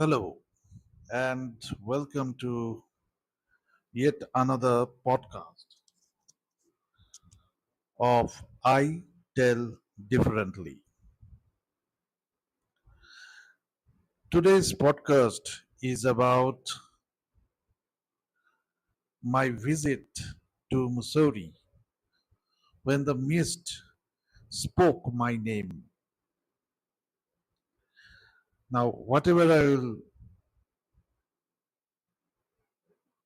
Hello, and welcome to yet another podcast of I Tell Differently. Today's podcast is about my visit to Mussourie when the mist spoke my name. Now, whatever I will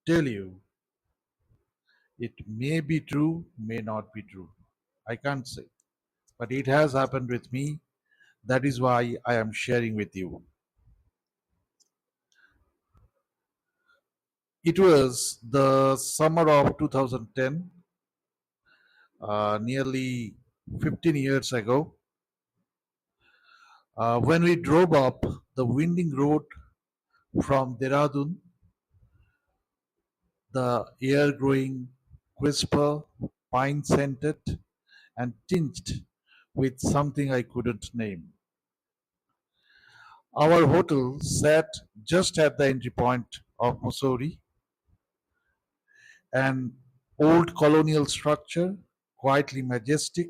tell you, it may be true, may not be true. I can't say. But it has happened with me. That is why I am sharing with you. It was the summer of 2010, nearly 15 years ago, when we drove up the winding road from Dehradun, the air growing crisper, pine scented, and tinged with something I couldn't name. Our hotel sat just at the entry point of Mussoorie, an old colonial structure, quietly majestic,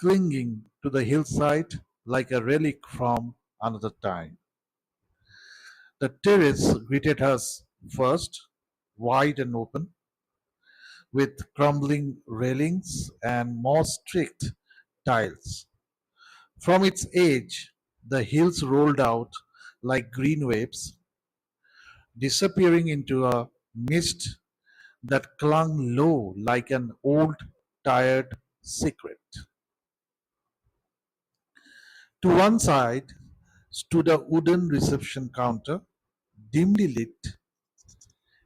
clinging to the hillside like a relic from another time. The terrace greeted us first, wide and open, with crumbling railings and moss streaked tiles. From its edge, the hills rolled out like green waves, disappearing into a mist that clung low like an old, tired secret. To one side stood a wooden reception counter, dimly lit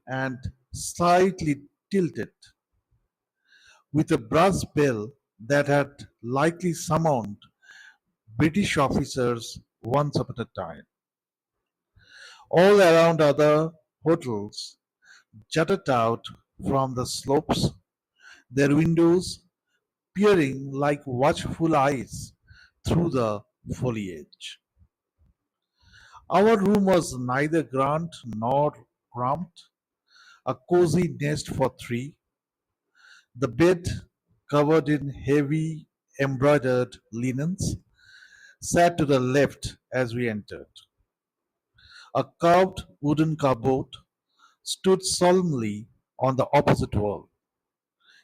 and slightly tilted, with a brass bell that had likely summoned British officers once upon a time. All around other hotels jutted out from the slopes, their windows peering like watchful eyes through the foliage. Our room was neither grand nor cramped, a cozy nest for three, the bed, covered in heavy embroidered linens, sat to the left as we entered. A carved wooden cupboard stood solemnly on the opposite wall,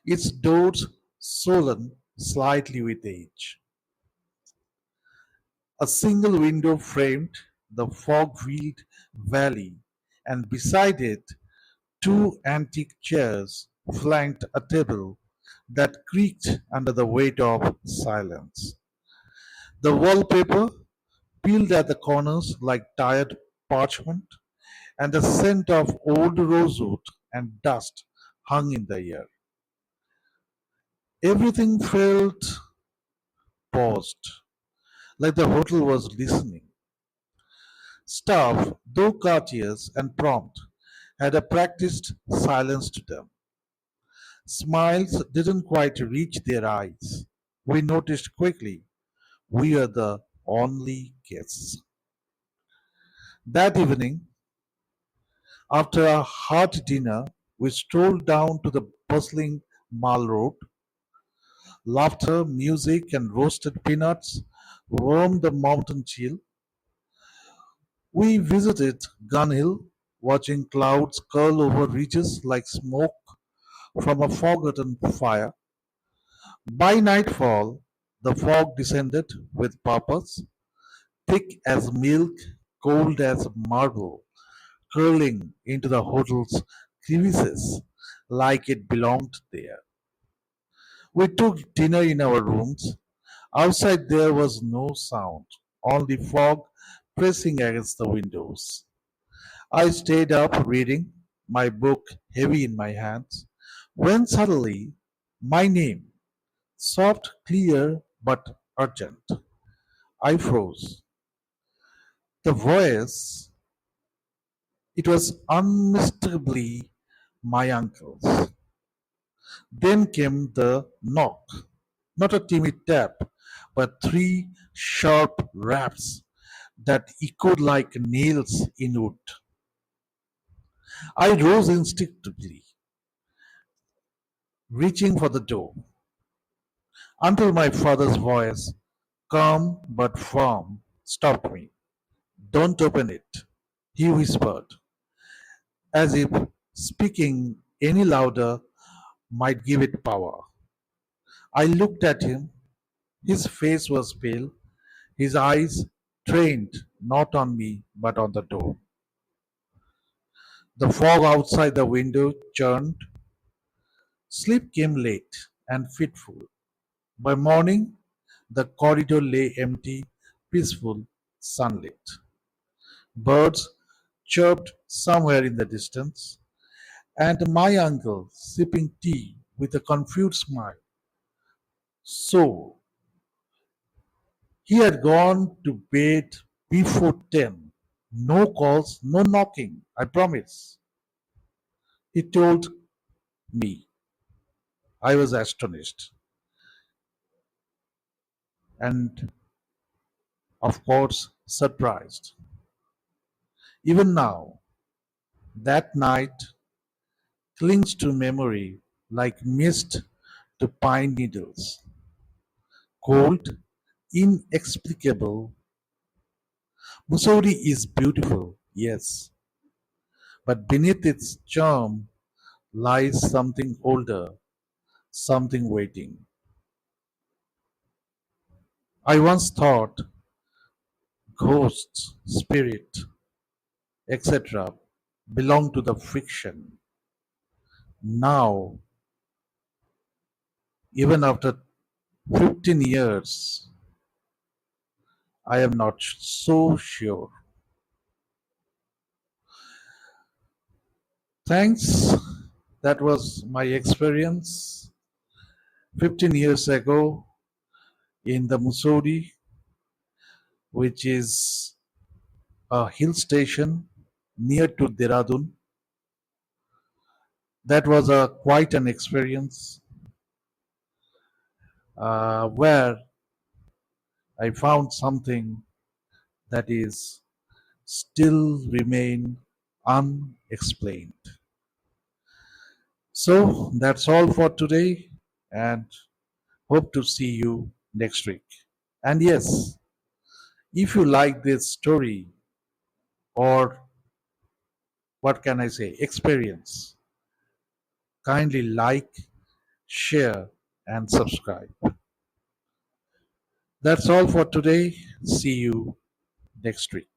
its doors swollen slightly with age. A single window framed the fog-veiled valley, and beside it, two antique chairs flanked a table that creaked under the weight of silence. The wallpaper, peeled at the corners like tired parchment, and the scent of old rosewood and dust hung in the air. Everything felt paused, like the hotel was listening. Staff, though courteous and prompt, had a practiced silence to them. Smiles didn't quite reach their eyes. We noticed quickly we were the only guests. That evening, after a hearty dinner, we strolled down to the bustling Mall Road. Laughter, music, and roasted peanuts warmed the mountain chill. We visited Gun Hill, watching clouds curl over ridges like smoke from a forgotten fire. By nightfall, the fog descended with purpose, thick as milk, cold as marble, curling into the hotel's crevices like it belonged there. We took dinner in our rooms. Outside there was no sound, only fog pressing against the windows. I stayed up reading, my book heavy in my hands, when suddenly my name, soft, clear, but urgent. I froze. The voice, it was unmistakably my uncle's. Then came the knock, not a timid tap, but three sharp raps, that echoed like nails in wood. I rose instinctively, reaching for the door, until my father's voice, calm but firm, stopped me. Don't open it, he whispered, as if speaking any louder might give it power. I looked at him. His face was pale, his eyes trained not on me but on the door. The fog outside the window churned. Sleep came late and fitful. By morning, the corridor lay empty, peaceful, sunlit. Birds chirped somewhere in the distance, and my uncle sipping tea with a confused smile. So, he had gone to bed before 10. No calls, no knocking, I promise. He told me. I was astonished and, of course, surprised. Even now, that night clings to memory like mist to pine needles. Cold, inexplicable. Mussourie is beautiful, yes, but beneath its charm lies something older, something waiting. I once thought ghosts, spirit, etc. belong to the fiction. Now, even after 15 years, I am not so sure. Thanks. That was my experience 15 years ago in the Mussourie, which is a hill station near to Dehradun. That was quite an experience where I found something that is still remain unexplained. So that's all for today, and hope to see you next week. And yes, if you like this story, or what can I say, experience, kindly like, share, and subscribe. That's all for today. See you next week.